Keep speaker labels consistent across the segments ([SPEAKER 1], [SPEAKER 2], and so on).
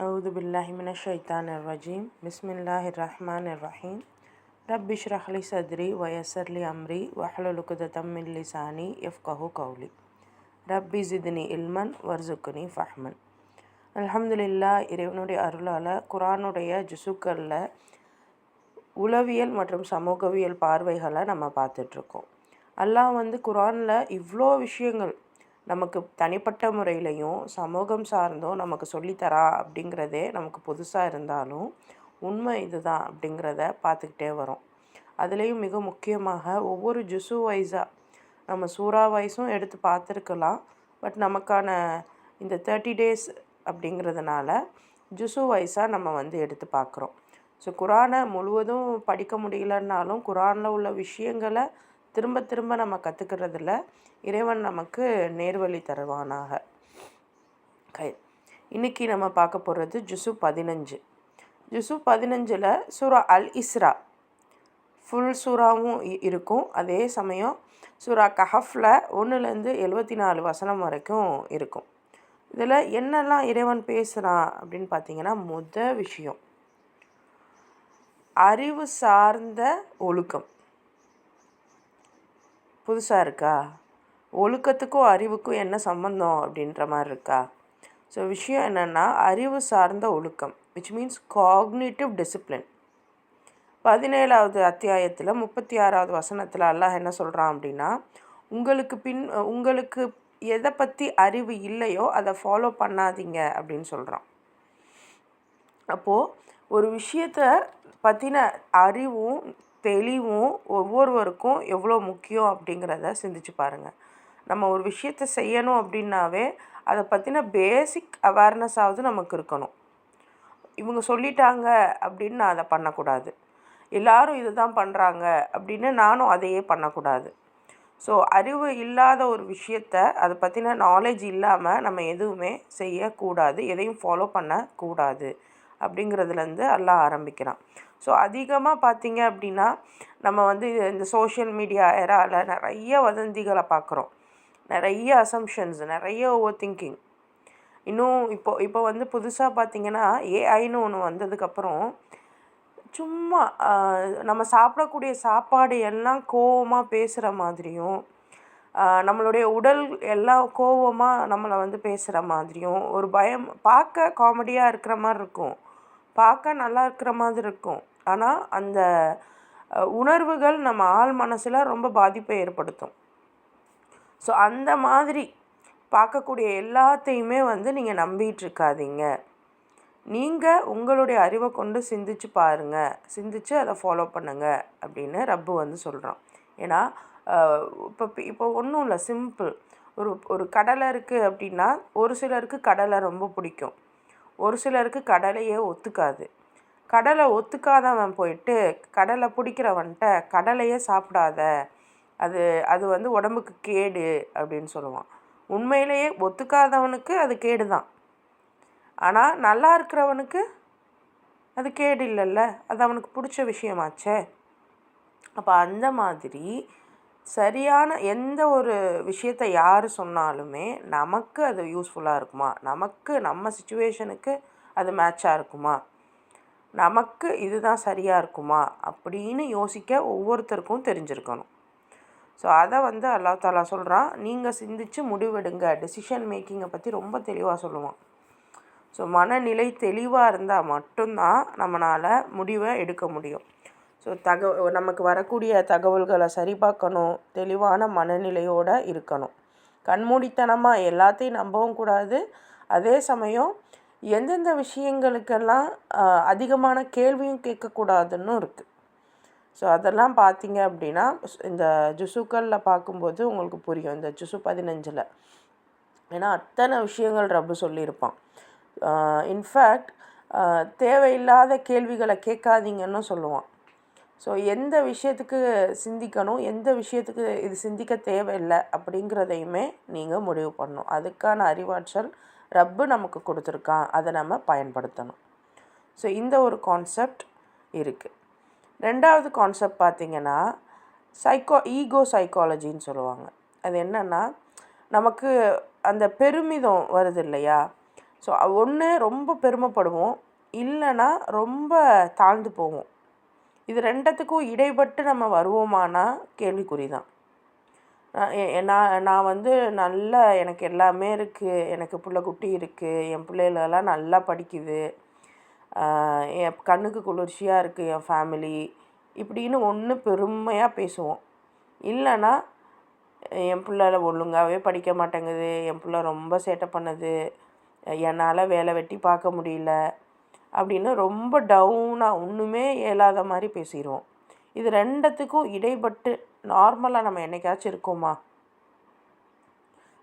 [SPEAKER 1] أعوذ بالله من الشيطان الرجيم بسم الله الرحمن الرحيم رب اشرح لي صدري ويسر لي أمري واحلل عقدة من لساني يفقهوا قولي ரப்பி ஜித்னி இல்மன் வர்சுக்குனி ஃபஹ்மன். அல்ஹம்துலில்லா, இறைவனுடைய அருளால் குரானுடைய ஜுசுக்களில் உளவியல் மற்றும் சமூகவியல் பார்வைகளை நம்ம பார்த்துட்ருக்கோம். அல்லாஹ் குரானில் இவ்வளோ விஷயங்கள் நமக்கு தனிப்பட்ட முறையிலையும் சமூகம் சார்ந்தும் நமக்கு சொல்லித்தரா அப்படிங்கிறதே நமக்கு புதுசாக இருந்தாலும் உண்மை இதுதான் அப்படிங்கிறத பார்த்துக்கிட்டே வரோம். அதுலேயும் மிக முக்கியமாக ஒவ்வொரு ஜுசு வைஸாக நம்ம சூறா வைஸும் எடுத்து பார்த்துருக்கலாம். பட் நமக்கான இந்த 30 days அப்படிங்கிறதுனால ஜுசு வைஸாக நம்ம எடுத்து பார்க்குறோம். ஸோ குரானை முழுவதும் படிக்க முடியலன்னாலும் குரானில் உள்ள விஷயங்களை திரும்ப திரும்ப நம்ம கற்றுக்கிறதுல இறைவன் நமக்கு நேர்வழி தருவானாக. இன்றைக்கி நம்ம பார்க்க போகிறது ஜுசு 15. ஜுசு 15ல் சூரா அல் இஸ்ரா ஃபுல் சூறாவும் இருக்கும். அதே சமயம் சூரா கஹஃபில் 1லேருந்து 74 வசனம் வரைக்கும் இருக்கும். இதில் என்னெல்லாம் இறைவன் பேசுகிறான் அப்படின்னு பார்த்தீங்கன்னா, விஷயம் அறிவு சார்ந்த ஒழுக்கம். புதுசாக இருக்கா? ஒழுக்கத்துக்கும் அறிவுக்கும் என்ன சம்பந்தம் அப்படின்ற மாதிரி இருக்கா? ஸோ விஷயம் என்னென்னா, அறிவு சார்ந்த ஒழுக்கம் விச் மீன்ஸ் காக்னிட்டிவ் டிசிப்ளின். 17வது அத்தியாயத்தில் 36வது வசனத்தில் அல்லாஹ் என்ன சொல்கிறான் அப்படின்னா, உங்களுக்கு எதை பற்றி அறிவு இல்லையோ அதை ஃபாலோ பண்ணாதீங்க அப்படின்னு சொல்கிறான். அப்போது ஒரு விஷயத்தை பற்றின அறிவும் தெளிவும் ஒவ்வொருவருக்கும் எவ்வளோ முக்கியம் அப்படிங்கிறத சிந்திச்சு பாருங்கள். நம்ம ஒரு விஷயத்தை செய்யணும் அப்படின்னாவே அதை பற்றின பேசிக் அவேர்னஸாவது நமக்கு இருக்கணும். இவங்க சொல்லிட்டாங்க அப்படின்னு நான் அதை பண்ணக்கூடாது, எல்லாரும் இது தான் பண்ணுறாங்க அப்படின்னு நானும் அதையே பண்ணக்கூடாது. ஸோ அறிவு இல்லாத ஒரு விஷயத்தை அதை பற்றின நாலேஜ் இல்லாமல் நம்ம எதுவுமே செய்யக்கூடாது, எதையும் ஃபாலோ பண்ணக்கூடாது அப்படிங்கிறதுலேருந்து எல்லாம் ஆரம்பிக்கிறான். ஸோ அதிகமாக பார்த்திங்க அப்படின்னா நம்ம இந்த சோஷியல் மீடியா ஏராவில் நிறைய வதந்திகளை பார்க்குறோம், நிறைய அசம்ஷன்ஸ், நிறைய ஓவர் திங்கிங். இன்னும் இப்போ புதுசாக பார்த்திங்கன்னா ஏஐன்னு ஒன்று வந்ததுக்கப்புறம் சும்மா நம்ம சாப்பிடக்கூடிய சாப்பாடு எல்லாம் கோவமாக பேசுகிற மாதிரியும், நம்மளுடைய உடல் எல்லாம் கோவமாக நம்மளை பேசுகிற மாதிரியும் ஒரு பயம், பார்க்க காமெடியாக இருக்கிற மாதிரி இருக்கும், பார்க்க நல்லா இருக்கிற மாதிரி இருக்கும். ஆனால் அந்த உணர்வுகள் நம்ம ஆள் மனசில் ரொம்ப பாதிப்பை ஏற்படுத்தும். ஸோ அந்த மாதிரி பார்க்கக்கூடிய எல்லாத்தையுமே நீங்கள் நம்பிகிட்ருக்காதீங்க. நீங்கள் உங்களுடைய அறிவை கொண்டு சிந்திச்சு பாருங்கள், சிந்திச்சு அதை ஃபாலோ பண்ணுங்கள் அப்படின்னு ரப்பு சொல்கிறான். ஏன்னா இப்போ ஒன்றும் இல்லை, சிம்பிள். ஒரு கடலை இருக்குது அப்படின்னா ஒரு சிலருக்கு கடலை ரொம்ப பிடிக்கும், ஒரு சிலருக்கு கடலையே ஒத்துக்காது. கடலை ஒத்துக்காதவன் போயிட்டு கடலை பிடிக்கிறவன்ட்ட கடலையே சாப்பிடாத, அது உடம்புக்கு கேடு அப்படின்னு சொல்லுவான். உண்மையிலேயே ஒத்துக்காதவனுக்கு அது கேடு தான், ஆனால் நல்லா இருக்கிறவனுக்கு அது கேடு இல்லைல்ல, அது அவனுக்கு பிடிச்ச விஷயமாச்சே. அப்போ அந்த மாதிரி சரியான எந்த ஒரு விஷயத்தை யார் சொன்னாலுமே நமக்கு அது யூஸ்ஃபுல்லாக இருக்குமா, நமக்கு நம்ம சிச்சுவேஷனுக்கு அது மேட்சாக இருக்குமா, நமக்கு இதுதான் சரியாக இருக்குமா அப்படின்னு யோசிக்க ஒவ்வொருத்தருக்கும் தெரிஞ்சிருக்கணும். ஸோ அதை அல்லாஹ் தஆலா சொல்கிறான், நீங்கள் சிந்தித்து முடிவெடுங்க. டெசிஷன் மேக்கிங்கை பற்றி ரொம்ப தெளிவாக சொல்லுவான். ஸோ மனநிலை தெளிவாக இருந்தால் மட்டும்தான் நம்மளால் முடிவை எடுக்க முடியும். ஸோ நமக்கு வரக்கூடிய தகவல்களை சரி பார்க்கணும், தெளிவான மனநிலையோடு இருக்கணும். கண்மூடித்தனமாக எல்லாத்தையும் நம்பவும் கூடாது. அதே சமயம் எந்தெந்த விஷயங்களுக்கெல்லாம் அதிகமான கேள்வியும் கேட்கக்கூடாதுன்னு இருக்குது. ஸோ அதெல்லாம் பார்த்திங்க அப்படின்னா இந்த ஜுசுக்களில் பார்க்கும்போது உங்களுக்கு புரியும், இந்த ஜுசு 15ல். ஏன்னா அத்தனை விஷயங்கள் ரப்பு சொல்லியிருப்பான். இன்ஃபேக்ட் தேவையில்லாத கேள்விகளை கேட்காதீங்கன்னு சொல்லுவான். ஸோ எந்த விஷயத்துக்கு சிந்திக்கணும், எந்த விஷயத்துக்கு இது சிந்திக்க தேவையில்லை அப்படிங்கிறதையுமே நீங்கள் முடிவு பண்ணணும். அதுக்கான அறிவாற்றல் ரப்பு நமக்கு கொடுத்துருக்கான், அதை நம்ம பயன்படுத்தணும். ஸோ இந்த ஒரு கான்செப்ட் இருக்குது. ரெண்டாவது கான்செப்ட் பார்த்திங்கன்னா ஈகோ சைக்காலஜின்னு சொல்லுவாங்க. அது என்னென்னா, நமக்கு அந்த பெருமிதம் வருது இல்லையா, ஸோ ஒன்று ரொம்ப பெருமைப்படுவோம், இல்லைன்னா ரொம்ப தாழ்ந்து போவோம். இது ரெண்டத்துக்கும் இடைப்பட்டு நம்ம வருவோமானா கேள்விக்குறி தான். நான் வந்து நல்லா எனக்கு எல்லாமே இருக்குது, எனக்கு புள்ள குட்டி இருக்குது, என் பிள்ளைகளெல்லாம் நல்லா படிக்குது, என் கண்ணுக்கு குளிர்ச்சியாக இருக்குது என் ஃபேமிலி, இப்படின்னு ஒன்று பெருமையாக பேசுவோம். இல்லைன்னா என் பிள்ளை ஒழுங்காகவே படிக்க மாட்டேங்குது, என் பிள்ளை ரொம்ப சேட்டை பண்ணுது, என்னால் வேலை வெட்டி பார்க்க முடியல அப்படின்னு ரொம்ப டவுனாக ஒன்றுமே இயலாத மாதிரி பேசிடுவோம். இது ரெண்டத்துக்கும் இடைப்பட்டு நார்மலாக நம்ம என்னைக்காச்சும் இருக்கோமா?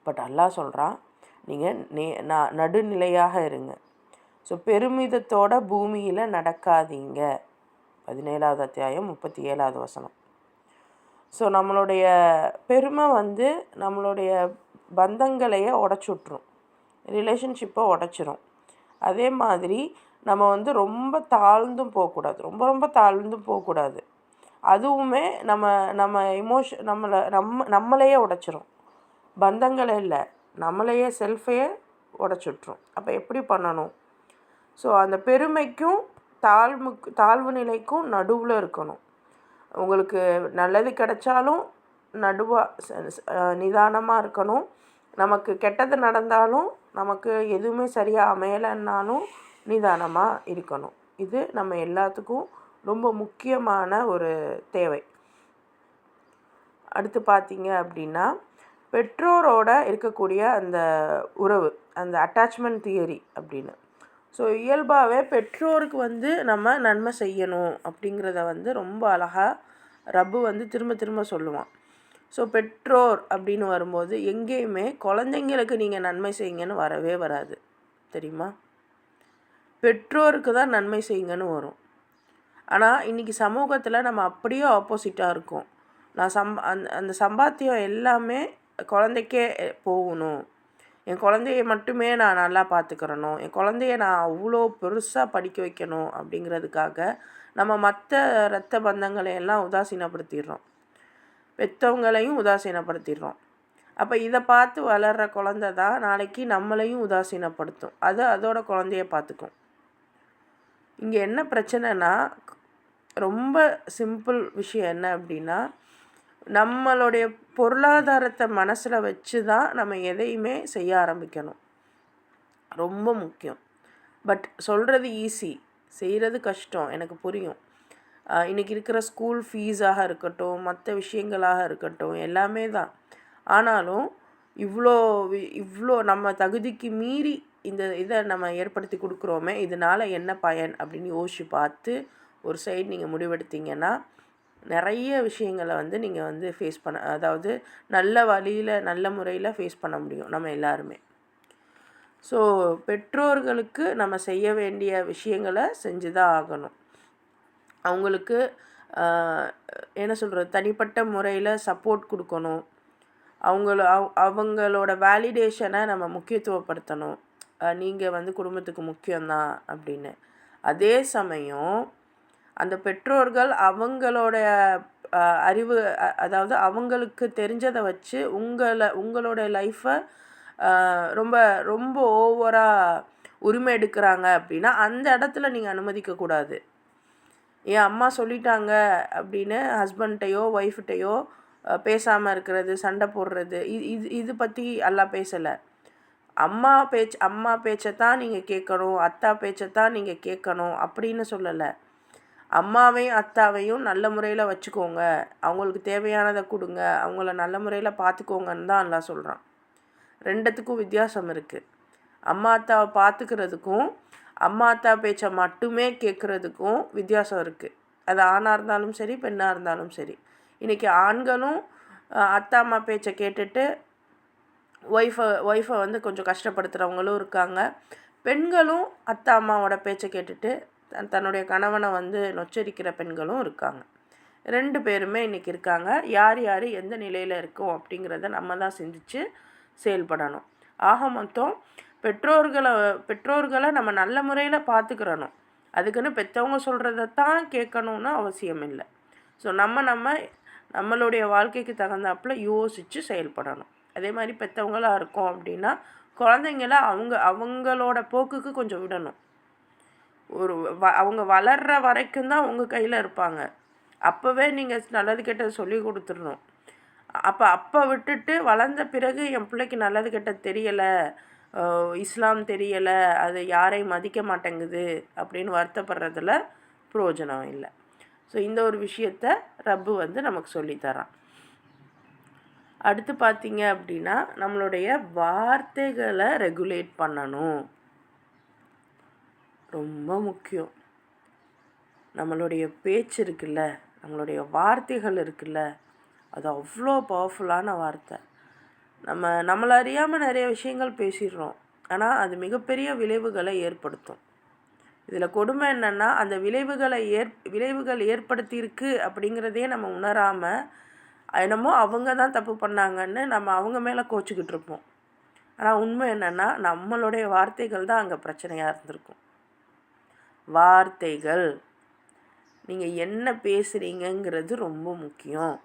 [SPEAKER 1] பட் அல்லாஹ் சொல்கிறான், நீங்கள் நடுநிலையாக இருங்க. ஸோ பெருமிதத்தோட பூமியில் நடக்காதீங்க. 17வது அத்தியாயம் 37வது வசனம். ஸோ நம்மளுடைய பெருமை வந்து நம்மளுடைய பந்தங்களையே உடச்சி விட்ரும், ரிலேஷன்ஷிப்பை உடச்சிரும். அதே மாதிரி நம்ம வந்து ரொம்ப தாழ்ந்தும் போகக்கூடாது, ரொம்ப தாழ்ந்தும் போகக்கூடாது. அதுவுமே நம்ம நம்மளையே உடைச்சிரும். பந்தங்களே இல்லை, நம்மளையே செல்ஃபையே உடச்சுட்ரும். அப்போ எப்படி பண்ணணும்? ஸோ அந்த பெருமைக்கும் தாழ்வு நிலைக்கும் நடுவில் இருக்கணும். உங்களுக்கு நல்லது கிடைச்சாலும் நிதானமாக இருக்கணும். நமக்கு கெட்டது நடந்தாலும், நமக்கு எதுவுமே சரியாக அமையலைன்னாலும் நிதானமாக இருக்கணும். இது நம்ம எல்லாத்துக்கும் ரொம்ப முக்கியமான ஒரு தேவை. அடுத்து பார்த்தீங்க அப்படின்னா, பெற்றோரோட இருக்கக்கூடிய அந்த உறவு, அந்த அட்டாச்மெண்ட் தியரி அப்படின்னு. ஸோ இயல்பாகவே பெற்றோருக்கு வந்து நம்ம நன்மை செய்யணும் அப்படிங்கிறத வந்து ரொம்ப அழகாக ரப்பு வந்து திரும்ப திரும்ப சொல்லுவான். ஸோ பெற்றோர் அப்படின்னு வரும்போது எங்கேயுமே குழந்தைங்களுக்கு நீங்கள் நன்மை செய்யுங்கன்னு வரவே வராது, தெரியுமா? பெற்றோருக்கு தான் நன்மை செய்யுங்கன்னு வரும். ஆனால் இன்றைக்கி சமூகத்தில் நம்ம அப்படியே ஆப்போசிட்டாக இருக்கோம். அந்த சம்பாத்தியம் எல்லாமே குழந்தைக்கே போகணும், என் குழந்தைய மட்டுமே நான் நல்லா பார்த்துக்கிறணும், என் குழந்தைய நான் அவ்வளோ பெருசாக படிக்க வைக்கணும் அப்படிங்கிறதுக்காக நம்ம மற்ற இரத்த பந்தங்களை எல்லாம் உதாசீனப்படுத்திடுறோம், பெற்றவங்களையும் உதாசீனப்படுத்திடுறோம். அப்போ இதை பார்த்து வளர்கிற குழந்தை தான் நாளைக்கு நம்மளையும் உதாசீனப்படுத்தும், அதோட குழந்தைய பார்த்துக்கும். இங்கே என்ன பிரச்சனைனா, ரொம்ப சிம்பிள் விஷயம் என்ன அப்படின்னா, நம்மளுடைய பொருளாதாரத்தை மனசில் வச்சு தான் நம்ம எதையுமே செய்ய ஆரம்பிக்கணும். ரொம்ப முக்கியம். பட் சொல்கிறது ஈஸி, செய்கிறது கஷ்டம், எனக்கு புரியும். இன்றைக்கி இருக்கிற ஸ்கூல் ஃபீஸாக இருக்கட்டும், மற்ற விஷயங்களாக இருக்கட்டும், எல்லாமே தான். ஆனாலும் இவ்வளோ நம்ம தகுதிக்கு மீறி இதை நம்ம ஏற்படுத்தி கொடுக்குறோமே, இதனால் என்ன பயன் அப்படின்னு யோசிச்சு பார்த்து ஒரு சைடு நீங்கள் முடிவெடுத்தீங்கன்னா நிறைய விஷயங்களை வந்து நீங்கள் வந்து ஃபேஸ் பண்ண, அதாவது நல்ல வழியில் நல்ல முறையில் ஃபேஸ் பண்ண முடியும் நம்ம எல்லாருமே. ஸோ பெற்றோர்களுக்கு நம்ம செய்ய வேண்டிய விஷயங்களை செஞ்சு தான் ஆகணும். அவங்களுக்கு என்ன சொல்கிறது, தனிப்பட்ட முறையில் சப்போர்ட் கொடுக்கணும். அவங்களோட வேலிடேஷனை நம்ம முக்கியத்துவப்படுத்தணும். நீங்கள் வந்து குடும்பத்துக்கு முக்கியம்தான் அப்படின்னு. அதே சமயம் அந்த பெற்றோர்கள் அவங்களோட அறிவு, அதாவது அவங்களுக்கு தெரிஞ்சதை வச்சு உங்களோட லைஃப்பை ரொம்ப ரொம்ப ஓவராக உரிமை எடுக்கிறாங்க அப்படின்னா அந்த இடத்துல நீங்கள் அனுமதிக்கக்கூடாது. என் அம்மா சொல்லிட்டாங்க அப்படின்னு ஹஸ்பண்ட்டையோ ஒய்ஃப்டையோ பேசாமல் இருக்கிறது, சண்டை போடுறது, இது பற்றி எல்லாம் பேசலை. அம்மா பேச்சை தான் நீங்கள் கேட்கணும், அத்தா பேச்சை தான் நீங்கள் கேட்கணும் அப்படின்னு சொல்லலை. அம்மாவையும் அத்தாவையும் நல்ல முறையில் வச்சுக்கோங்க, அவங்களுக்கு தேவையானதை கொடுங்க, அவங்கள நல்ல முறையில் பார்த்துக்கோங்கன்னு தான் எல்லாம் சொல்கிறான். ரெண்டுத்துக்கும் வித்தியாசம் இருக்குது. அம்மா அத்தாவை பார்த்துக்கிறதுக்கும் அம்மா அத்தா பேச்சை மட்டுமே கேட்குறதுக்கும் வித்தியாசம் இருக்குது. அது ஆணாக இருந்தாலும் சரி, பெண்ணாக இருந்தாலும் சரி. இன்றைக்கி ஆண்களும் அத்தா அம்மா பேச்சை கேட்டுட்டு ஒய்ஃபை வந்து கொஞ்சம் கஷ்டப்படுத்துகிறவங்களும் இருக்காங்க. பெண்களும் அத்தா அம்மாவோட பேச்சை கேட்டுட்டு தன்னுடைய கணவனை வந்து நொச்சரிக்கிற பெண்களும் இருக்காங்க. 2 பேருமே இன்றைக்கி இருக்காங்க. யார் எந்த நிலையில் இருக்கோம் அப்படிங்கிறத நம்ம தான் சிந்தித்து செயல்படணும். ஆக மொத்தம் பெற்றோர்களை நம்ம நல்ல முறையில் பார்த்துக்கிறணும். அதுக்குன்னு பெற்றவங்க சொல்கிறத தான் கேட்கணுன்னு அவசியம் இல்லை. ஸோ நம்மளுடைய வாழ்க்கைக்கு தகுந்தாப்பில் யோசித்து செயல்படணும். அதே மாதிரி பெற்றவங்களாக இருக்கோம் அப்படின்னா குழந்தைங்கள அவங்களோட போக்குக்கு கொஞ்சம் விடணும். அவங்க வளர்கிற வரைக்கும் தான் உங்கள் கையில் இருப்பாங்க. அப்போவே நீங்கள் நல்லது கெட்டது சொல்லி கொடுத்துடணும். அப்போ விட்டுட்டு வளர்ந்த பிறகு என் பிள்ளைக்கு நல்லது கெட்டது தெரியலை, இஸ்லாம் தெரியலை, அது யாரையும் மதிக்க மாட்டேங்குது அப்படின்னு வருத்தப்படுறதுல பிரயோஜனம் இல்லை. ஸோ இந்த ஒரு விஷயத்த ரப்பு நமக்கு சொல்லித்தரான். அடுத்து பார்த்திங்க அப்படின்னா நம்மளுடைய வார்த்தைகளை ரெகுலேட் பண்ணணும். ரொம்ப முக்கியம். நம்மளுடைய பேச்சு இருக்குல்ல, நம்மளுடைய வார்த்தைகள் இருக்குல்ல, அது அவ்வளோ பவர்ஃபுல்லான வார்த்தை. நம்மளை அறியாமல் நிறைய விஷயங்கள் பேசிடுறோம், ஆனால் அது மிகப்பெரிய விளைவுகளை ஏற்படுத்தும். இதில் கொடுமை என்னென்னா, அந்த விளைவுகள் ஏற்படுத்தியிருக்கு அப்படிங்கிறதே நம்ம உணராமல் என்னமோ அவங்க தான் தப்பு பண்ணாங்கன்னு நம்ம அவங்க மேலே கோச்சிக்கிட்டு இருப்போம். ஆனால் உண்மை என்னென்னா, நம்மளுடைய வார்த்தைகள் தான் அங்கே பிரச்சனையாக இருந்திருக்கும். வார்த்தைகள், நீங்கள் என்ன பேசுகிறீங்கிறது ரொம்ப முக்கியம்.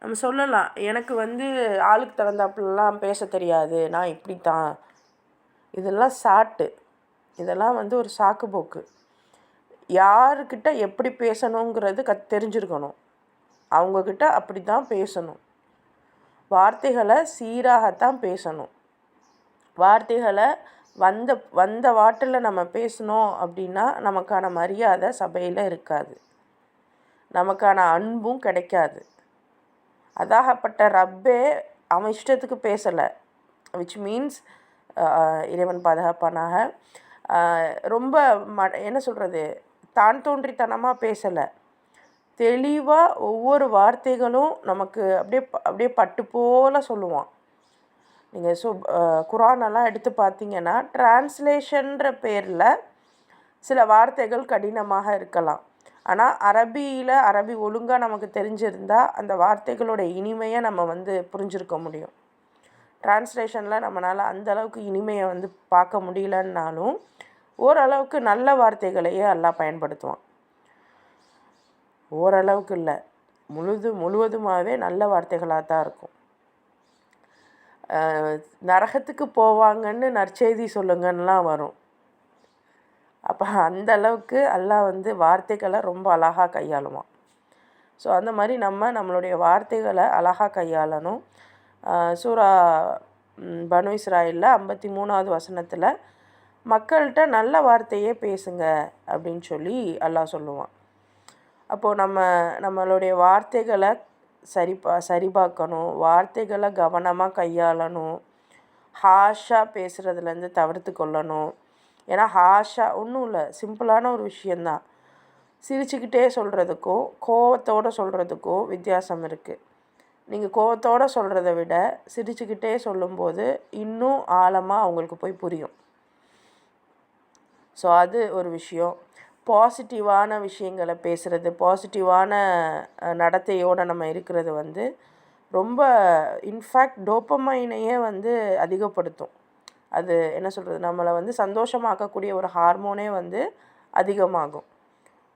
[SPEAKER 1] நம்ம சொல்லலாம், எனக்கு ஆளுக்கு தகுந்தாப்புலலாம் பேச தெரியாது, நான் இப்படி தான். இதெல்லாம் சாட்டு, இதெல்லாம் ஒரு சாக்கு போக்கு. யாருக்கிட்ட எப்படி பேசணுங்கிறது தெரிஞ்சிருக்கணும். அவங்கக்கிட்ட அப்படி தான் பேசணும். வார்த்தைகளை சீராகத்தான் பேசணும். வார்த்தைகளை வந்த வாட்டில் நம்ம பேசணும் அப்படின்னா நமக்கான மரியாதை சபையில் இருக்காது, நமக்கான அன்பும் கிடைக்காது. அதாகப்பட்ட ரப்பே அவன் இஷ்டத்துக்கு பேசலை, விச் மீன்ஸ் இறைவன் பாதுகாப்பானாக, ரொம்ப என்ன சொல்கிறது, தான் தோன்றித்தனமாக பேசலை. தெளிவாக ஒவ்வொரு வார்த்தைகளும் நமக்கு அப்படியே பட்டு போல் சொல்லுவான். நீங்கள் குரானெல்லாம் எடுத்து பார்த்தீங்கன்னா, டிரான்ஸ்லேஷன்ற பேரில் சில வார்த்தைகள் கடினமாக இருக்கலாம். ஆனால் அரபி ஒழுங்காக நமக்கு தெரிஞ்சிருந்தால் அந்த வார்த்தைகளோட இனிமையை நம்ம புரிஞ்சிருக்க முடியும். டிரான்ஸ்லேஷனில் நம்மளால் அந்தளவுக்கு இனிமையை பார்க்க முடியலன்னாலும் ஓரளவுக்கு நல்ல வார்த்தைகளையே எல்லாம் பயன்படுத்துவான். ஓரளவுக்கு இல்லை, முழுவதுமாகவே நல்ல வார்த்தைகளாக தான் இருக்கும். நரகத்துக்கு போவாங்கன்னு நற்செய்தி சொல்லுங்கன்னெலாம் வரும். அப்போ அந்த அளவுக்கு அல்லாஹ் வார்த்தைகளை ரொம்ப அழகாக கையாளுவான். ஸோ அந்த மாதிரி நம்மளுடைய வார்த்தைகளை அழகாக கையாளணும். சூரா பனு இஸ்ராயலில் 53வது வசனத்தில் மக்கள்கிட்ட நல்ல வார்த்தையே பேசுங்க அப்படின்னு சொல்லி அல்லாஹ் சொல்லுவான். அப்போது நம்மளுடைய வார்த்தைகளை சரிபார்க்கணும், வார்த்தைகளை கவனமாக கையாளணும், ஹாஷாக பேசுகிறதுலேருந்து தவிர்த்து கொள்ளணும். ஏன்னா ஹாஷா ஒன்றும் இல்லை, சிம்பிளான ஒரு விஷயந்தான். சிரிச்சுக்கிட்டே சொல்கிறதுக்கும் கோவத்தோடு சொல்கிறதுக்கும் வித்தியாசம் இருக்குது. நீங்கள் கோவத்தோடு சொல்கிறத விட சிரிச்சுக்கிட்டே சொல்லும்போது இன்னும் ஆழமாக அவங்களுக்கு போய் புரியும். ஸோ அது ஒரு விஷயம். பாசிட்டிவான விஷயங்களை பேசுகிறது, பாசிட்டிவான நடத்தையோடு நம்ம இருக்கிறது ரொம்ப இன்ஃபேக்ட் டோப்பமைனையே அதிகப்படுத்தும். அது என்ன சொல்கிறது, நம்மளை சந்தோஷமாக்கக்கூடிய ஒரு ஹார்மோனே அதிகமாகும்.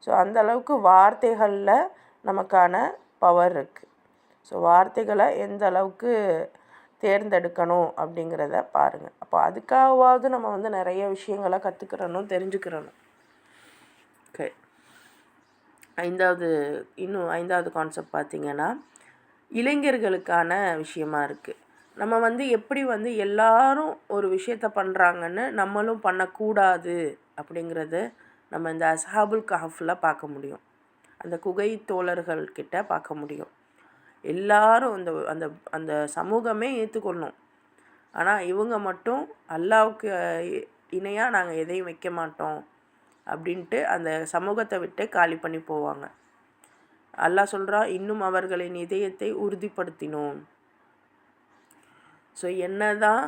[SPEAKER 1] ஸோ அந்தளவுக்கு வார்த்தைகளில் நமக்கான பவர் இருக்குது. ஸோ வார்த்தைகளை எந்த அளவுக்கு தேர்ந்தெடுக்கணும் அப்படிங்கிறத பாருங்கள். அப்போ அதுக்காகவாவது நம்ம நிறைய விஷயங்களை கற்றுக்கிறணும், தெரிஞ்சுக்கிறணும். ஓகே, ஐந்தாவது கான்செப்ட் பார்த்திங்கன்னா இளைஞர்களுக்கான விஷயமா இருக்குது. நம்ம எப்படி எல்லாரும் ஒரு விஷயத்த பண்ணுறாங்கன்னு நம்மளும் பண்ணக்கூடாது அப்படிங்கிறது நம்ம இந்த அஸ்ஹாபுல் கஹஃபில் பார்க்க முடியும். அந்த குகை தோழர்கள்கிட்ட பார்க்க முடியும். எல்லாரும் அந்த அந்த சமூகமே ஏற்றுக்கொள்ளணும், ஆனால் இவங்க மட்டும் அல்லாஹ்வுக்கு இணையாக நாங்கள் எதையும் வைக்க மாட்டோம் அப்படின்ட்டு அந்த சமூகத்தை விட்டு காலி பண்ணி போவாங்க. அல்லாஹ் சொல்கிறா, இன்னும் அவர்களின் இதயத்தை உறுதிப்படுத்தினோம். ஸோ என்ன தான்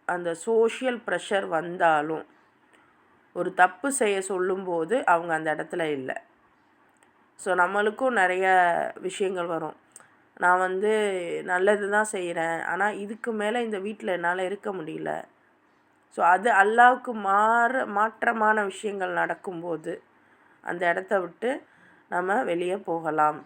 [SPEAKER 1] அந்த சோஷியல் ப்ரெஷர் வந்தாலும் ஒரு தப்பு செய்ய சொல்லும்போது அவங்க அந்த இடத்துல இல்லை. ஸோ நம்மளுக்கும் நிறைய விஷயங்கள் வரும். நான் நல்லது தான் செய்கிறேன், ஆனால் இதுக்கு மேலே இந்த வீட்டில் என்னால் இருக்க முடியல. ஸோ அது அல்லாஹ்வுக்கு மாற்றமான விஷயங்கள் நடக்கும்போது அந்த இடத்த விட்டு நம்ம வெளியே போகலாம்.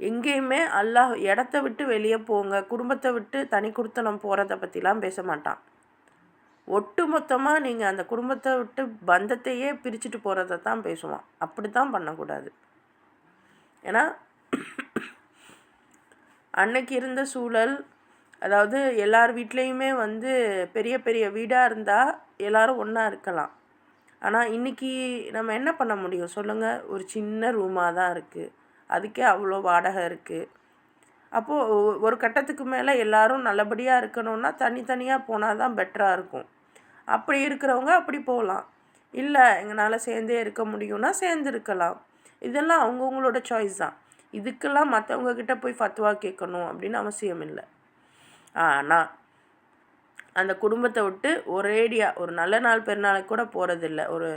[SPEAKER 1] எங்கேயுமே அல்லாஹ் இடத்த விட்டு வெளியே போங்க, குடும்பத்தை விட்டு தனி குடுத்தனம் போகிறத பற்றிலாம் பேச மாட்டான். ஒட்டு மொத்தமாக நீங்கள் அந்த குடும்பத்தை விட்டு பந்தத்தையே பிரிச்சுட்டு போகிறத தான் பேசுவான். அப்படி தான் பண்ணக்கூடாது. ஏன்னா அன்னைக்கு இருந்த சூழல், அதாவது எல்லார் வீட்லேயுமே வந்து பெரிய பெரிய வீடாக இருந்தால் எல்லோரும் ஒன்றா இருக்கலாம். ஆனால் இன்றைக்கி நம்ம என்ன பண்ண முடியும் சொல்லுங்கள்? ஒரு சின்ன ரூமாக தான் இருக்குது, அதுக்கே அவ்வளோ வாடகை இருக்குது. அப்போது ஒரு கட்டத்துக்கு மேலே எல்லோரும் நல்லபடியாக இருக்கணும்னா தனித்தனியாக போனால் தான் பெட்டராக இருக்கும். அப்படி இருக்கிறவங்க அப்படி போகலாம். இல்லை எங்களால் சேர்ந்தே இருக்க முடியும்னா சேர்ந்து இருக்கலாம். இதெல்லாம் அவங்கவுங்களோட சாய்ஸ் தான். இதுக்கெல்லாம் மற்றவங்கக்கிட்ட போய் ஃபத்வா கேட்கணும் அப்படின்னு அவசியம் இல்லை. ஆனால் அந்த குடும்பத்தை விட்டு ஒரேடியாக ஒரு நல்ல நாள் பெருநாளைக்கு கூட போகிறதில்ல, ஒரு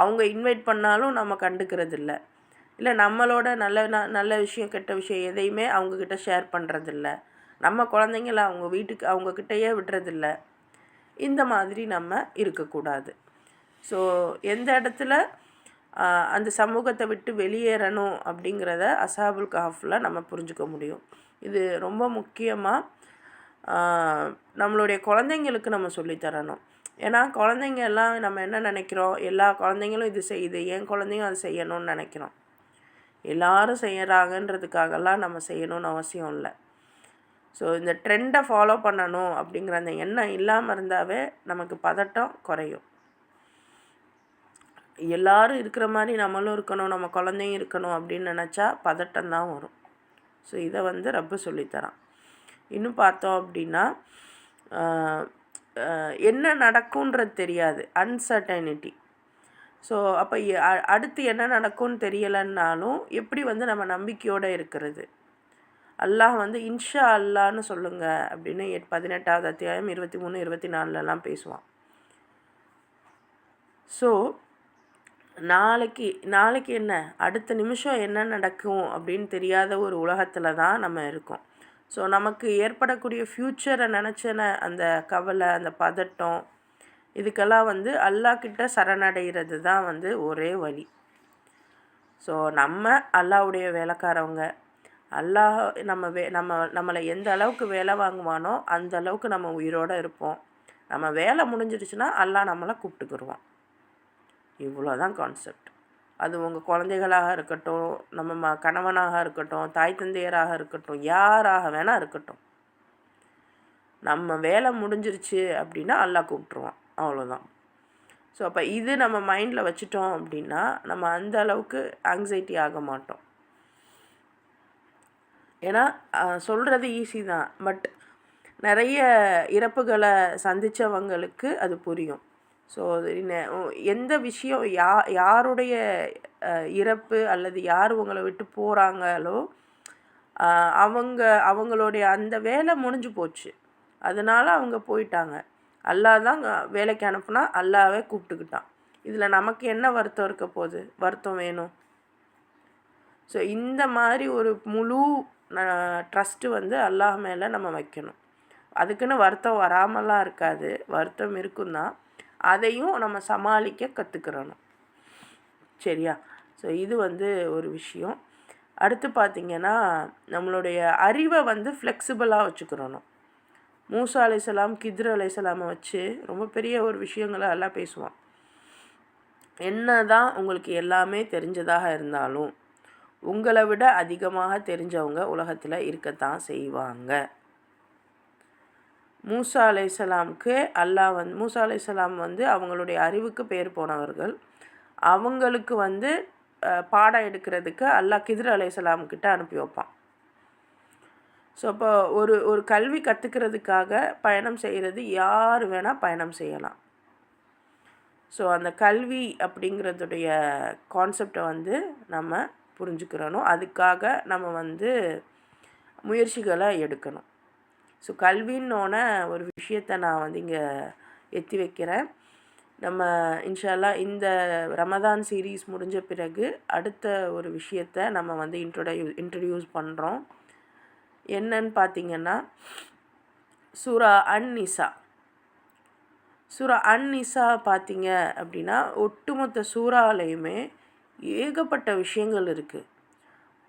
[SPEAKER 1] அவங்க இன்வைட் பண்ணாலும் நம்ம கண்டுக்கிறதில்ல, இல்லை நம்மளோட நல்ல விஷயம் கெட்ட விஷயம் எதையுமே அவங்கக்கிட்ட ஷேர் பண்ணுறதில்ல, நம்ம குழந்தைங்கள அவங்க வீட்டுக்கு அவங்கக்கிட்டேயே விடுறதில்ல. இந்த மாதிரி நம்ம இருக்கக்கூடாது. ஸோ எந்த இடத்துல அந்த சமூகத்தை விட்டு வெளியேறணும் அப்படிங்கிறத அஸ்ஹாபுல் கஹஃபில் நம்ம புரிஞ்சுக்க முடியும். இது ரொம்ப முக்கியமாக நம்மளுடைய குழந்தைங்களுக்கு நம்ம சொல்லித்தரணும். ஏன்னா குழந்தைங்க எல்லாம் நம்ம என்ன நினைக்கிறோம், எல்லா குழந்தைங்களும் இது செய்யுது, என் குழந்தையும் அது செய்யணும்னு நினைக்கிறோம். எல்லோரும் செய்கிறாங்கன்றதுக்காகலாம் நம்ம செய்யணும்னு அவசியம் இல்லை. ஸோ இந்த ட்ரெண்டை ஃபாலோ பண்ணணும் அப்படிங்கிற அந்த எண்ணம் இல்லாமல் இருந்தாவே நமக்கு பதட்டம் குறையும். எல்லோரும் இருக்கிற மாதிரி நம்மளும் இருக்கணும், நம்ம குழந்தையும் இருக்கணும் அப்படின்னு நினச்சா பதட்டம் தான் வரும். ஸோ இதை வந்து ரப்பு சொல்லித்தரான். இன்னும் பார்த்தோம் அப்படின்னா என்ன நடக்கும்ன்றது தெரியாது, அன்சர்டைனிட்டி. ஸோ அப்போ அடுத்து என்ன நடக்கும்னு தெரியலைன்னாலும் எப்படி வந்து நம்ம நம்பிக்கையோடு இருக்கிறது? அல்லாஹ் வந்து இன்ஷா அல்லான்னு சொல்லுங்கள் அப்படின்னு 18வது அத்தியாயம் 23, 24லலாம் பேசுவான். ஸோ நாளைக்கு என்ன, அடுத்த நிமிஷம் என்ன நடக்கும் அப்படின்னு தெரியாத ஒரு உலகத்தில் தான் நம்ம இருக்கோம். ஸோ நமக்கு ஏற்படக்கூடிய ஃப்யூச்சரை நினச்சன அந்த கவலை, அந்த பதட்டம், இதுக்கெல்லாம் வந்து அல்லாஹ்கிட்ட சரணடைகிறது தான் வந்து ஒரே வழி. ஸோ நம்ம அல்லாஹ்வுடைய வேலைக்காரவங்க. அல்லாஹ் நம்மளை எந்த அளவுக்கு வேலை வாங்குவானோ அந்த அளவுக்கு நம்ம உயிரோடு இருப்போம். நம்ம வேலை முடிஞ்சிடுச்சுன்னா அல்லாஹ் நம்மளை கூப்பிட்டுக்குருவான். இவ்வளோ தான் கான்செப்ட். அது உங்கள் குழந்தைகளாக இருக்கட்டும், நம்ம கணவனாக இருக்கட்டும், தாய் தந்தையராக இருக்கட்டும், யாராக வேணால் இருக்கட்டும், நம்ம வேலை முடிஞ்சிருச்சு அப்படின்னா அல்லாஹ் கூப்பிட்ருவான். அவ்வளோதான். ஸோ அப்போ இது நம்ம மைண்டில் வச்சுட்டோம் அப்படின்னா நம்ம அந்த அளவுக்கு ஆங்ஸைட்டி ஆக மாட்டோம். ஏன்னா சொல்கிறது ஈஸி தான், பட் நிறைய இறப்புகளை சந்தித்தவங்களுக்கு அது புரியும். ஸோ எந்த விஷயம் யாருடைய இறப்பு அல்லது யார் உங்களை விட்டு போகிறாங்களோ அவங்களுடைய அந்த வேலை முடிஞ்சு போச்சு, அதனால் அவங்க போயிட்டாங்க. அல்லாஹ் தான் வேலைக்கு அனுப்புனா அல்லாஹ்வே கூப்பிட்டுக்கிட்டான். இதில் நமக்கு என்ன வருத்தம் இருக்க போகுது? வருத்தம் வேணும். ஸோ இந்த மாதிரி ஒரு முழு ட்ரஸ்ட்டு வந்து அல்லாஹ் மேலே நம்ம வைக்கணும். அதுக்குன்னு வருத்தம் வராமலாம் இருக்காது, வருத்தம் இருக்கும் தான், அதையும் நம்ம சமாளிக்க கற்றுக்கிறணும். சரியா? ஸோ இது வந்து ஒரு விஷயம். அடுத்து பார்த்திங்கன்னா நம்மளுடைய அறிவை வந்து ஃப்ளெக்சிபிளாக வச்சுக்கிறணும். மூசா அலைஹிஸ்ஸலாம் கித்ர் அலைஹிஸ்ஸலாமை வச்சு ரொம்ப பெரிய ஒரு விஷயங்களை எல்லாம் பேசுவான். என்ன தான் உங்களுக்கு எல்லாமே தெரிஞ்சதாக இருந்தாலும் உங்களை விட அதிகமாக தெரிஞ்சவங்க உலகத்தில் இருக்கத்தான் செய்வாங்க. மூசா அலைஹிஸ்ஸலாமுக்கு மூசா அலைஹிஸ்ஸலாம் வந்து அவங்களுடைய அறிவுக்கு பேர் போனவர்கள். அவங்களுக்கு வந்து பாடம் எடுக்கிறதுக்கு அல்லாஹ் கித்ர் அலைஹிஸ்ஸலாம்கிட்ட அனுப்பி வைப்பான். ஸோ அப்போ ஒரு கல்வி கற்றுக்கிறதுக்காக பயணம் செய்கிறது யார் வேணால் பயணம் செய்யலாம். ஸோ அந்த கல்வி அப்படிங்கிறதுடைய கான்செப்டை வந்து நம்ம புரிஞ்சுக்கிறணும். அதுக்காக நம்ம வந்து முயற்சிகளை எடுக்கணும். ஸோ கல்வின்னோன ஒரு விஷயத்தை நான் வந்து இங்கே எத்தி வைக்கிறேன். நம்ம இன்ஷா அல்லாஹ் இந்த ரமதான் சீரீஸ் முடிஞ்ச பிறகு அடுத்த ஒரு விஷயத்தை நம்ம வந்து இன்ட்ரடியூஸ் பண்ணுறோம். என்னன்னு பார்த்திங்கன்னா சூரா அன்-நிசா. சூரா அன்-நிசா பார்த்திங்க அப்படின்னா ஒட்டுமொத்த சூறாலையுமே ஏகப்பட்ட விஷயங்கள் இருக்குது.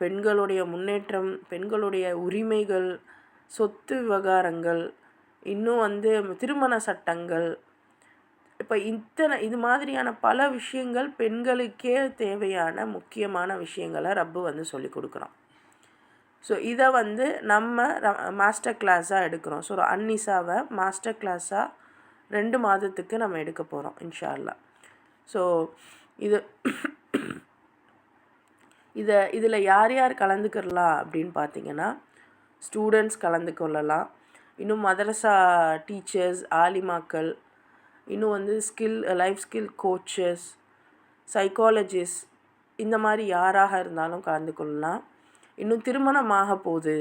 [SPEAKER 1] பெண்களுடைய முன்னேற்றம், பெண்களுடைய உரிமைகள், சொத்து விவகாரங்கள், இன்னும் வந்து திருமண சட்டங்கள், இப்போ இது மாதிரியான பல விஷயங்கள் பெண்களுக்கே தேவையான முக்கியமான விஷயங்களை ரப்பு வந்து சொல்லி கொடுக்குறோம். ஸோ இதை வந்து நம்ம மாஸ்டர் கிளாஸாக எடுக்கிறோம். ஸோ அன்னிசாவை மாஸ்டர் கிளாஸாக 2 மாதத்துக்கு நம்ம எடுக்க போகிறோம் இன்ஷா அல்லாஹ். ஸோ இதில் யார் யார் கலந்துக்கலாம் அப்படின்னு பார்த்தீங்கன்னா, ஸ்டூடெண்ட்ஸ் கலந்து கொள்ளலாம். இன்னும் மதரசா டீச்சர்ஸ், ஆலிமாக்கள், இன்னும் வந்து லைஃப் ஸ்கில் கோச்சஸ், சைக்காலஜிஸ்ட், இந்த மாதிரி யாராக இருந்தாலும் கலந்து கொள்ளலாம். இன்னும் திருமணமாக போகுது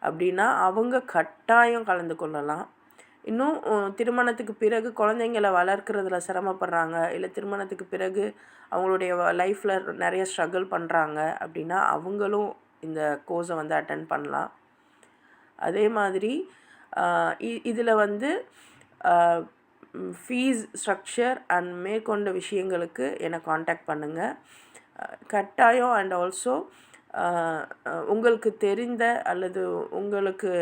[SPEAKER 1] அப்படின்னா அவங்க கட்டாயம் கலந்து கொள்ளலாம். இன்னும் திருமணத்துக்கு பிறகு குழந்தைங்களை வளர்க்குறதுல சிரமப்படுறாங்க, இல்லை திருமணத்துக்கு பிறகு அவங்களுடைய லைஃப்பில் நிறைய ஸ்ட்ரகிள் பண்ணுறாங்க அப்படின்னா அவங்களும் இந்த கோர்ஸை வந்து அட்டெண்ட் பண்ணலாம். அதே மாதிரி இதில் வந்து ஃபீஸ் ஸ்ட்ரக்சர் அண்ட் மேற்கொண்ட விஷயங்களுக்கு என்னை காண்டாக்ட் பண்ணுங்கள் கட்டாயம். அண்ட் ஆல்சோ உங்களுக்கு தெரிந்த அல்லது உங்களுக்கு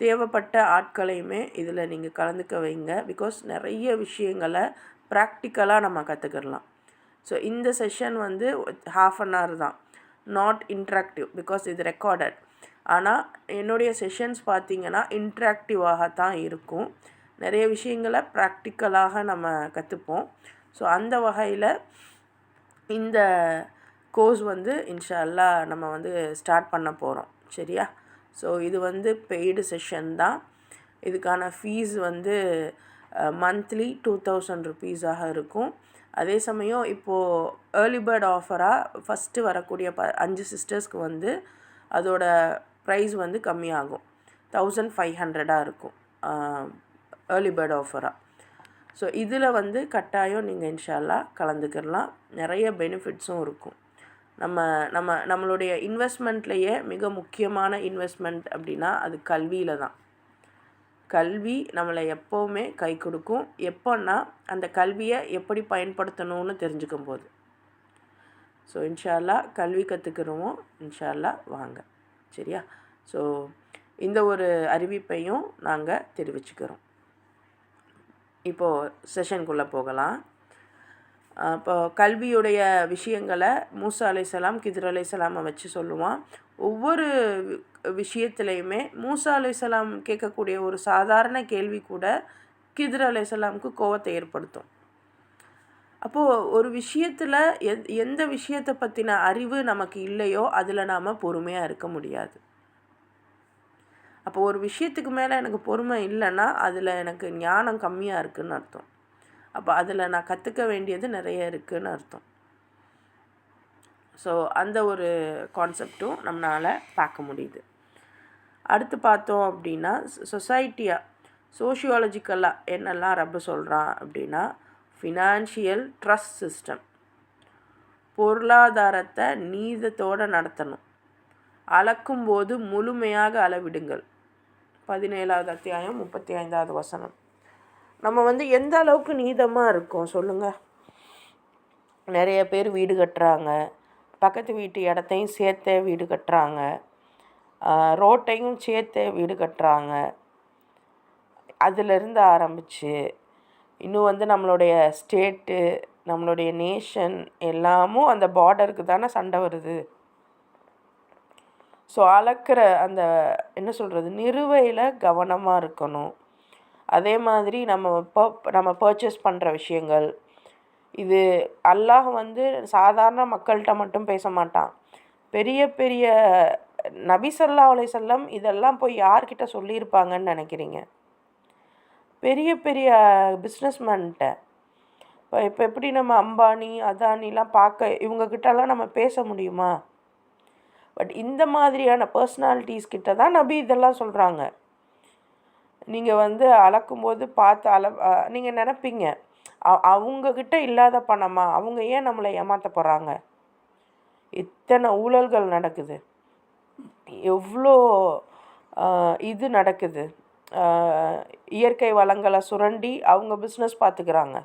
[SPEAKER 1] தேவைப்பட்ட ஆட்களையுமே இதில் நீங்கள் கலந்துக்க வைங்க. பிகாஸ் நிறைய விஷயங்களை ப்ராக்டிக்கலாக நம்ம கற்றுக்கிடலாம். ஸோ இந்த செஷன் வந்து 1/2 an hour தான், நாட் இன்ட்ராக்டிவ், பிகாஸ் இது ரெக்கார்டட். ஆனால் என்னுடைய செஷன்ஸ் பார்த்திங்கன்னா இன்ட்ராக்டிவாக தான் இருக்கும். நிறைய விஷயங்களை ப்ராக்டிக்கலாக நம்ம கற்றுப்போம். ஸோ அந்த வகையில் இந்த கோர்ஸ் வந்து இன்ஷா அல்லாஹ் நம்ம வந்து ஸ்டார்ட் பண்ண போகிறோம். சரியா? ஸோ இது வந்து பெய்டு செஷன் தான். இதுக்கான ஃபீஸ் வந்து மந்த்லி 2000 rupees இருக்கும். அதே சமயம் இப்போது ஏர்லி பேர்ட் ஆஃபராக ஃபஸ்ட்டு வரக்கூடிய 5 சிஸ்டர்ஸ்க்கு வந்து அதோட ப்ரைஸ் வந்து கம்மியாகும், 1500 இருக்கும் ஏர்லி பேர்ட் ஆஃபராக. ஸோ இதில் வந்து கட்டாயம் நீங்கள் இன்ஷா அல்லாஹ் கலந்துக்கிடலாம். நிறைய பெனிஃபிட்ஸும் இருக்கும். நம்மளுடைய இன்வெஸ்ட்மெண்ட்லேயே மிக முக்கியமான இன்வெஸ்ட்மெண்ட் அப்படின்னா அது கல்வியில் தான். கல்வி நம்மளை எப்போவுமே கை கொடுக்கும். எப்போன்னா அந்த கல்வியை எப்படி பயன்படுத்தணும்னு தெரிஞ்சுக்கும் போது. ஸோ இன்ஷா அல்லாஹ் கல்வி கற்றுக்கிறோம். இன்ஷா அல்லாஹ் வாங்க. சரியா? ஸோ இந்த ஒரு அறிவிப்பையும் நாங்கள் தெரிவிச்சுக்கிறோம். இப்போது செஷனுக்குள்ளே போகலாம். இப்போ கல்வியுடைய விஷயங்களை மூசா அலைஹிஸ்ஸலாம், கித்ர் அலைஹிஸ்ஸலாமை வச்சு சொல்லுவான். ஒவ்வொரு விஷயத்துலையுமே மூசா அலைஹிஸ்ஸலாம் கேட்கக்கூடிய ஒரு சாதாரண கேள்வி கூட கித்ர் அலைஹிஸ்ஸலாமுக்கு கோவத்தை ஏற்படுத்தும். அப்போது ஒரு விஷயத்தில் எந்த விஷயத்தை பற்றின அறிவு நமக்கு இல்லையோ அதில் நாம் பொறுமையாக இருக்க முடியாது. அப்போ ஒரு விஷயத்துக்கு மேலே எனக்கு பொறுமை இல்லைன்னா அதில் எனக்கு ஞானம் கம்மியாக இருக்குதுன்னு அர்த்தம். அப்போ அதில் நான் கற்றுக்க வேண்டியது நிறைய இருக்குதுன்னு அர்த்தம். ஸோ அந்த ஒரு கான்செப்டும் நம்மளால் பார்க்க முடியுது. அடுத்து பார்த்தோம் அப்படின்னா சோஷியாலஜிக்கலாக என்னெல்லாம் ரப்பு சொல்கிறான் அப்படின்னா, ஃபினான்ஷியல் ட்ரஸ்ட் சிஸ்டம், பொருளாதாரத்தை நீதத்தோடு நடத்தணும், அளக்கும்போது முழுமையாக அளவிடுங்கள். 17வது அத்தியாயம் 35வது வசனம். நம்ம வந்து எந்த அளவுக்கு நீதமாக இருக்கோம் சொல்லுங்கள்? நிறைய பேர் வீடு கட்டுறாங்க, பக்கத்து வீட்டு இடத்தையும் சேர்த்தே வீடு கட்டுறாங்க, ரோட்டையும் சேர்த்தே வீடு கட்டுறாங்க. அதிலிருந்து ஆரம்பித்து இன்னும் வந்து நம்மளுடைய ஸ்டேட்டு, நம்மளுடைய நேஷன் எல்லாமும் அந்த பார்டருக்கு தானே சண்டை வருது. ஸோ அளக்கிற அந்த என்ன சொல்கிறது, நிறுவையில் கவனமாக இருக்கணும். அதே மாதிரி நம்ம பர்ச்சேஸ் பண்ணுற விஷயங்கள், இது அல்லாஹ் வந்து சாதாரண மக்கள்கிட்ட மட்டும் பேச மாட்டான். பெரிய பெரிய நபி ஸல்லல்லாஹு அலைஹி வஸல்லம் இதெல்லாம் போய் யார்கிட்ட சொல்லியிருப்பாங்கன்னு நினைக்கிறீங்க? பெரிய பெரிய பிஸ்னஸ்மேன்கிட்ட. இப்போ எப்படி நம்ம அம்பானி, அதானிலாம் இவங்கக்கிட்டலாம் நம்ம பேச முடியுமா? பட் இந்த மாதிரியான பர்சனாலிட்டிஸ் கிட்ட தான் நபி இதெல்லாம் சொல்கிறாங்க. நீங்கள் வந்து அளக்கும்போது பார்த்து நீங்கள் நினைப்பீங்க, அவங்கக்கிட்ட இல்லாத பணமா, அவங்க ஏன் நம்மளை ஏமாற்ற போகிறாங்க? இத்தனை ஊழல்கள் நடக்குது, எவ்வளோ இது நடக்குது, இயற்கை வளங்களை சுரண்டி அவங்க பிஸ்னஸ் பார்த்துக்கிறாங்க.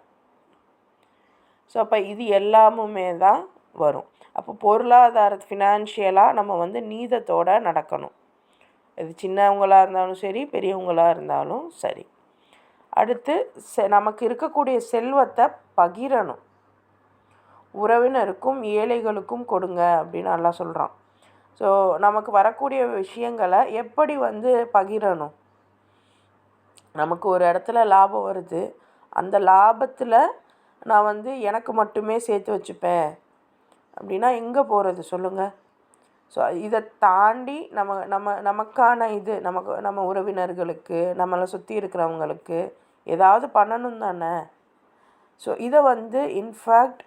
[SPEAKER 1] ஸோ அப்போ இது எல்லாமுமே தான் வரும். அப்போ பொருளாதார ஃபினான்ஷியலாக நம்ம வந்து நீதத்தோடு நடக்கணும். இது சின்னவங்களாக இருந்தாலும் சரி, பெரியவங்களாக இருந்தாலும் சரி. அடுத்து நமக்கு இருக்கக்கூடிய செல்வத்தை பகிரணும். உறவினருக்கும் ஏழைகளுக்கும் கொடுங்க அப்படின்னு நல்லா சொல்கிறான். ஸோ நமக்கு வரக்கூடிய விஷயங்களை எப்படி வந்து பகிரணும்? நமக்கு ஒரு இடத்துல லாபம் வருது, அந்த லாபத்தில் நான் வந்து எனக்கு மட்டுமே சேர்த்து வச்சுப்பேன் அப்படின்னா எங்கே போகிறது சொல்லுங்கள்? ஸோ இதை தாண்டி நமக்கான இது நம்ம உறவினர்களுக்கு, நம்மளை சுற்றி இருக்கிறவங்களுக்கு ஏதாவது பண்ணணும் தானே. ஸோ இதை வந்து இன்ஃபேக்ட்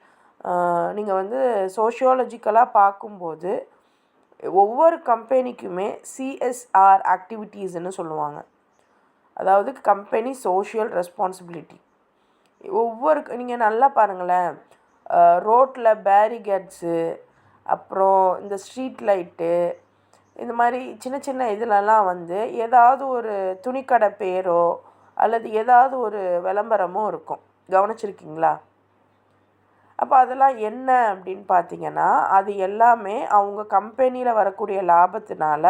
[SPEAKER 1] நீங்கள் வந்து சோஷியாலஜிக்கலாக பார்க்கும்போது ஒவ்வொரு கம்பெனிக்குமே CSR ஆக்டிவிட்டீஸ்ன்னு சொல்லுவாங்க. அதாவது கம்பெனி சோஷியல் ரெஸ்பான்சிபிலிட்டி. நீங்கள் நல்லா பாருங்களேன், ரோட்டில் பேரிகேட்ஸு, அப்புறம் இந்த ஸ்ட்ரீட் லைட்டு, இந்த மாதிரி சின்ன சின்ன இதிலலாம் வந்து ஏதாவது ஒரு துணிக்கடை பேரோ அல்லது ஏதாவது ஒரு விளம்பரமோ இருக்கும். கவனிச்சிருக்கீங்களா? அப்போ அதெல்லாம் என்ன அப்படின்னு பார்த்தீங்கன்னா, அது எல்லாமே அவங்க கம்பெனியில் வரக்கூடிய லாபத்தினால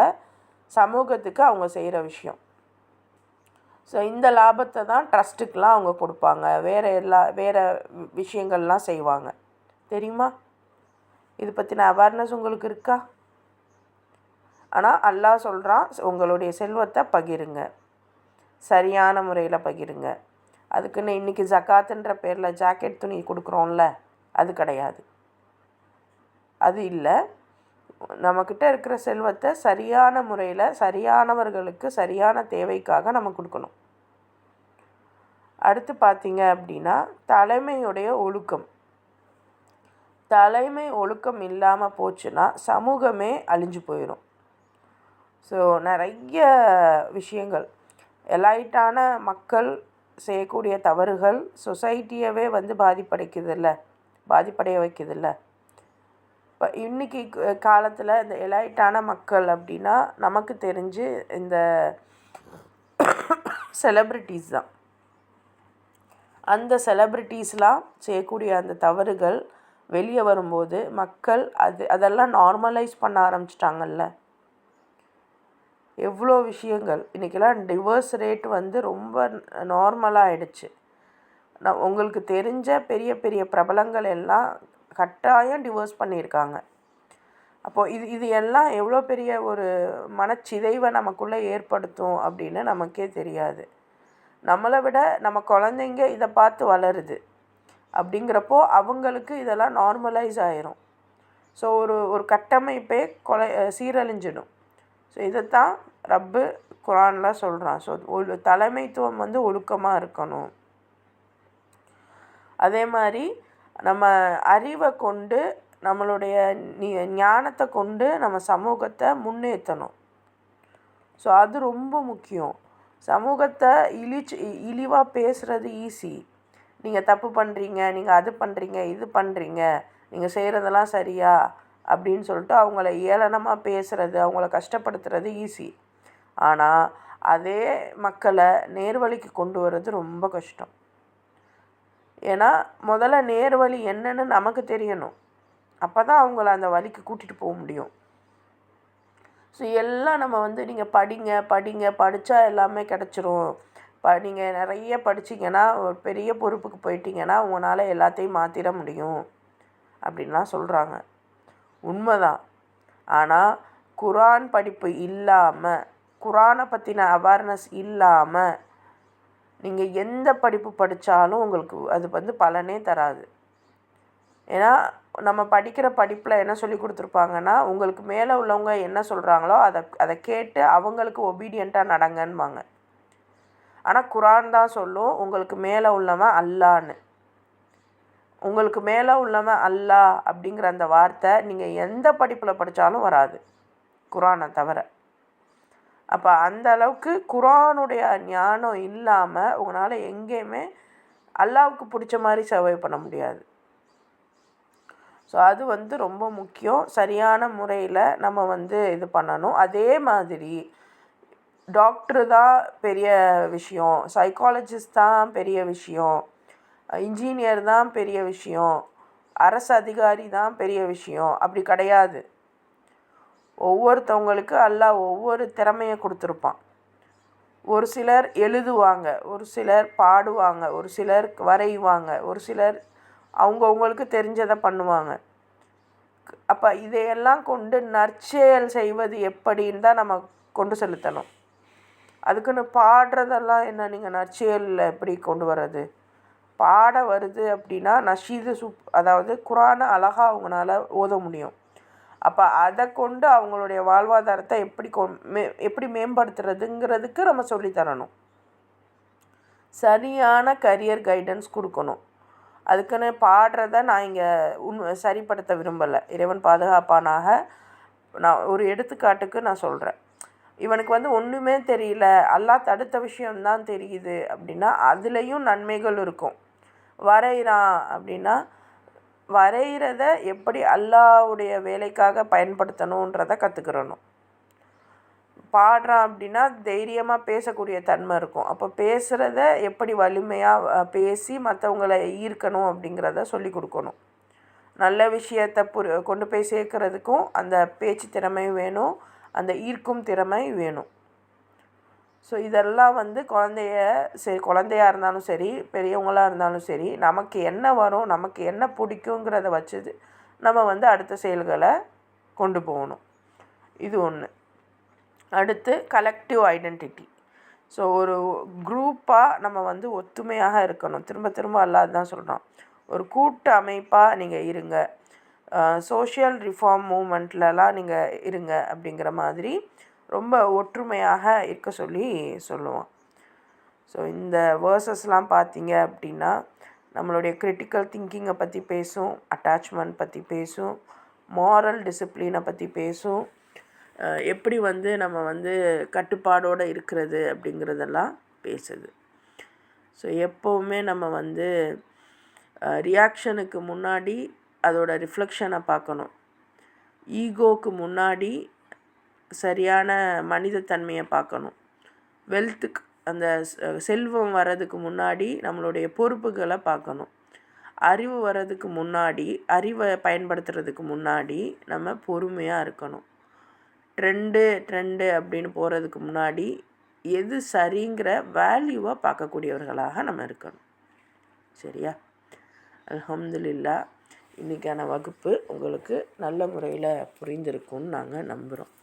[SPEAKER 1] சமூகத்துக்கு அவங்க செய்கிற விஷயம். ஸோ இந்த லாபத்தை தான் ட்ரஸ்ட்டுக்கெலாம் அவங்க கொடுப்பாங்க, வேறு விஷயங்கள்லாம் செய்வாங்க. தெரியுமா? இது பற்றின அவேர்னஸ் உங்களுக்கு இருக்கா? ஆனால் அல்லாஹ் சொல்கிறான், உங்களுடைய செல்வத்தை பகிருங்க, சரியான முறையில் பகிருங்க. அதுக்குன்னு இன்றைக்கி ஜக்காத்துன்ற பேரில் ஜாக்கெட் துணி கொடுக்குறோம்ல, அது கிடையாது. அது இல்லை. நம்மக்கிட்ட இருக்கிற செல்வத்தை சரியான முறையில் சரியானவர்களுக்கு சரியான தேவைக்காக நம்ம கொடுக்கணும். அடுத்து பார்த்தீங்க அப்படின்னா தலைமையுடைய ஒழுக்கம். தலைமை ஒழுக்கம் இல்லாமல் போச்சுன்னா சமூகமே அழிஞ்சு போயிடும். ஸோ நிறைய விஷயங்கள், எலைட்டான மக்கள் செய்யக்கூடிய தவறுகள் சொசைட்டியவே வந்து பாதிப்படைய வைக்குதில்ல. இப்போ இன்றைக்கி காலத்தில் இந்த எலைட்டான மக்கள் அப்படின்னா நமக்கு தெரிஞ்சு இந்த செலிப்ரிட்டிஸ் தான். அந்த செலிப்ரிட்டிஸ்லாம் செய்யக்கூடிய அந்த தவறுகள் வெளியே வரும்போது மக்கள் அதெல்லாம் நார்மலைஸ் பண்ண ஆரம்பிச்சிட்டாங்கல்ல. எவ்வளோ விஷயங்கள் இன்றைக்கெல்லாம் டிவோர்ஸ் ரேட் வந்து ரொம்ப நார்மலாக ஆகிடுச்சு. உங்களுக்கு தெரிஞ்ச பெரிய பெரிய பிரபலங்கள் எல்லாம் கட்டாயம் டிவோர்ஸ் பண்ணியிருக்காங்க. அப்போது இது எல்லாம் எவ்வளோ பெரிய ஒரு மனச்சிதைவை நமக்குள்ளே ஏற்படுத்தும் அப்படின்னு நமக்கே தெரியாது. நம்மளை விட நம்ம குழந்தைங்க இதை பார்த்து வளருது அப்படிங்கிறப்போ அவங்களுக்கு இதெல்லாம் நார்மலைஸ் ஆயிரும். ஸோ ஒரு கட்டமைப்பே சீரழிஞ்சிடும். ஸோ இதைத்தான் ரப்பு குரானில் சொல்கிறான். ஸோ தலைமைத்துவம் வந்து ஒழுக்கமாக இருக்கணும். அதே மாதிரி நம்ம அறிவை கொண்டு நம்மளுடைய ஞானத்தை கொண்டு நம்ம சமூகத்தை முன்னேற்றணும். ஸோ அது ரொம்ப முக்கியம். சமூகத்தை இழிவாக பேசுகிறது ஈஸி. நீங்கள் தப்பு பண்ணுறீங்க, நீங்கள் அது பண்ணுறீங்க, இது பண்ணுறீங்க, நீங்கள் செய்கிறதெல்லாம் சரியா அப்படின்னு சொல்லிட்டு அவங்கள ஏளனமாக பேசுகிறது, அவங்கள கஷ்டப்படுத்துறது ஈஸி. ஆனால் அதே மக்களை நேர்வழிக்கு கொண்டு வர்றது ரொம்ப கஷ்டம். ஏன்னா முதல்ல நேர்வழி என்னன்னு நமக்கு தெரியணும். அப்போ தான் அவங்கள அந்த வழிக்கு கூட்டிகிட்டு போக முடியும். ஸோ எல்லாம் நம்ம வந்து நீங்கள் படிங்க படித்தா எல்லாமே கிடச்சிரும், நீங்கள் நிறைய படிச்சிங்கன்னா ஒரு பெரிய பொறுப்புக்கு போயிட்டீங்கன்னா உங்களால் எல்லாத்தையும் மாற்றிட முடியும் அப்படின்லாம் சொல்கிறாங்க. உண்மைதான். ஆனால் குரான் படிப்பு இல்லாமல், குரானை பற்றின அவேர்னஸ் இல்லாமல் நீங்கள் எந்த படிப்பு படித்தாலும் உங்களுக்கு அது வந்து பலனே தராது. ஏன்னா நம்ம படிக்கிற படிப்பில் என்ன சொல்லி கொடுத்துருப்பாங்கன்னா, உங்களுக்கு மேலே உள்ளவங்க என்ன சொல்கிறாங்களோ அதை கேட்டு அவங்களுக்கு ஒபீடியண்ட்டாக நடங்கன்பாங்க. ஆனால் குரான் தான் சொல்லும் உங்களுக்கு மேலே உள்ளவன் அல்லான்னு. உங்களுக்கு மேலே உள்ளவன் அல்லாஹ் அப்படிங்கிற அந்த வார்த்தை நீங்கள் எந்த படிப்பில் படித்தாலும் வராது, குரானை தவிர. அப்போ அந்த அளவுக்கு குரானுடைய ஞானம் இல்லாமல் உங்களால் எங்கேயுமே அல்லாவுக்கு பிடிச்ச மாதிரி சர்வை பண்ண முடியாது. ஸோ அது வந்து ரொம்ப முக்கியம். சரியான முறையில் நம்ம வந்து இது பண்ணணும். அதே மாதிரி டாக்டரு தான் பெரிய விஷயம், சைக்காலஜிஸ்ட் தான் பெரிய விஷயம், இன்ஜினியர் தான் பெரிய விஷயம், அரசு அதிகாரி தான் பெரிய விஷயம், அப்படி கிடையாது. ஒவ்வொருத்தவங்களுக்கு அல்லாஹ் ஒவ்வொரு திறமையை கொடுத்துருப்பான். ஒரு சிலர் எழுதுவாங்க, ஒரு சிலர் பாடுவாங்க, ஒரு சிலர் வரைவாங்க, ஒரு சிலர் அவங்கவுங்களுக்கு தெரிஞ்சதை பண்ணுவாங்க. அப்போ இதையெல்லாம் கொண்டு நற்செயல் செய்வது எப்படின்னு தான் நம்ம கொண்டு செலுத்தணும். அதுக்குன்னு பாடுறதெல்லாம் என்ன, நீங்கள் நற்செயலில் எப்படி கொண்டு வர்றது? பாட வருது அப்படின்னா நஷீது அதாவது குரானை அழகாக அவங்களால ஓத முடியும். அப்போ அதை கொண்டு அவங்களுடைய வாழ்வாதாரத்தை எப்படி மேம்படுத்துறதுங்கிறதுக்கு நம்ம சொல்லித்தரணும். சரியான கரியர் கைடன்ஸ் கொடுக்கணும். அதுக்குன்னு பாடுறத நான் இங்கே சரிப்படுத்த விரும்பலை, இறைவன் பாதுகாப்பானாக. நான் ஒரு எடுத்துக்காட்டுக்கு நான் சொல்கிறேன். இவனுக்கு ஒன்றுமே தெரியல, அல்லாஹ் தடுத்த விஷயம்தான் தெரியுது அப்படின்னா அதுலேயும் நன்மைகள் இருக்கும். வரைகிறான் அப்படின்னா வரைகிறத எப்படி அல்லாஹ்வுடைய வேலைக்காக பயன்படுத்தணுன்றதை கற்றுக்கிறணும். பாடுறான் அப்படின்னா தைரியமாக பேசக்கூடிய தன்மை இருக்கும். அப்போ பேசுகிறத எப்படி வலிமையாக பேசி மற்றவங்களை ஈர்க்கணும் அப்படிங்கிறத சொல்லி கொடுக்கணும். நல்ல விஷயத்தை கொண்டு போய் சேர்க்குறதுக்கும் அந்த பேச்சு திறமை வேணும், அந்த ஈர்க்கும் திறமை வேணும். ஸோ இதெல்லாம் குழந்தையாக இருந்தாலும் சரி, பெரியவங்களாக இருந்தாலும் சரி, நமக்கு என்ன வரும், நமக்கு என்ன பிடிக்குங்கிறத வச்சு நம்ம அடுத்த செயல்களை கொண்டு போகணும். இது ஒன்று. அடுத்து கலெக்டிவ் ஐடென்டிட்டி. ஸோ ஒரு குரூப்பாக நம்ம ஒத்துமையாக இருக்கணும். திரும்ப திரும்ப அல்லாஹ் தான் சொல்கிறோம், ஒரு கூட்டு அமைப்பாக நீங்கள் இருங்க, சோஷியல் ரிஃபார்ம் மூமெண்ட்லலாம் நீங்கள் இருங்க அப்படிங்கிற மாதிரி ரொம்ப ஒற்றுமையாக இருக்க சொல்லுவோம். ஸோ இந்த வேர்சஸ்லாம் பார்த்தீங்க அப்படின்னா நம்மளுடைய கிரிட்டிக்கல் திங்கிங்கை பற்றி பேசும், அட்டாச்மெண்ட் பற்றி பேசும், மாரல் டிசிப்ளினை பற்றி பேசும், எப்படி நம்ம கட்டுப்பாடோடு இருக்கிறது அப்படிங்கிறதெல்லாம் பேசுது. ஸோ எப்போவுமே நம்ம ரியாக்ஷனுக்கு முன்னாடி அதோட ரிஃப்ளெக்ஷனை பார்க்கணும். ஈகோவுக்கு முன்னாடி சரியான மனிதத்தன்மையை பார்க்கணும். வெல்த்துக்கு அந்த செல்வம் வர்றதுக்கு முன்னாடி நம்மளுடைய பொறுப்புகளை பார்க்கணும். அறிவு வர்றதுக்கு முன்னாடி, அறிவை பயன்படுத்துறதுக்கு முன்னாடி நம்ம பொறுமையாக இருக்கணும். ட்ரெண்டு அப்படின்னு போகிறதுக்கு முன்னாடி எது சரிங்கிற வேல்யூவை பார்க்கக்கூடியவர்களாக நம்ம இருக்கணும். சரியா? அல்ஹம்துலில்லாஹ், இன்றைக்கான வகுப்பு உங்களுக்கு நல்ல முறையில் புரிந்திருக்கும்னு நாங்கள் நம்புகிறோம்.